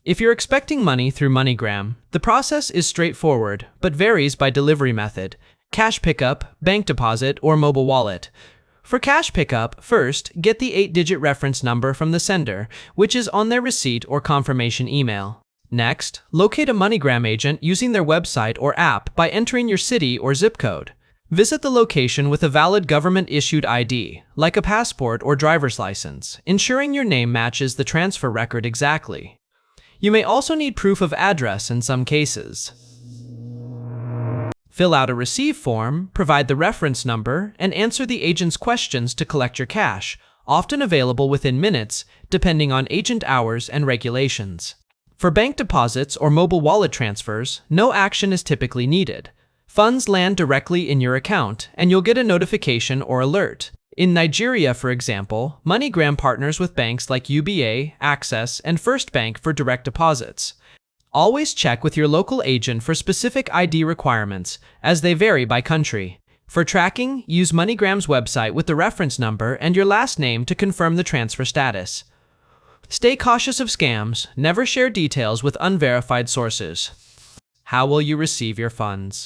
If you're expecting money through MoneyGram, the process is straightforward, but varies by delivery method: cash pickup, bank deposit, or mobile wallet. For cash pickup, first, get the 8-digit reference number from the sender, which is on their receipt or confirmation email. Next, locate a MoneyGram agent using their website or app by entering your city or zip code. Visit the location with a valid government-issued ID, like a passport or driver's license, ensuring your name matches the transfer record exactly. You may also need proof of address in some cases. Fill out a receive form, provide the reference number, and answer the agent's questions to collect your cash, often available within minutes, depending on agent hours and regulations. For bank deposits or mobile wallet transfers, no action is typically needed. Funds land directly in your account, and you'll get a notification or alert. In Nigeria, for example, MoneyGram partners with banks like UBA, Access, and First Bank for direct deposits. Always check with your local agent for specific ID requirements, as they vary by country. For tracking, use MoneyGram's website with the reference number and your last name to confirm the transfer status. Stay cautious of scams. Never share details with unverified sources. How will you receive your funds?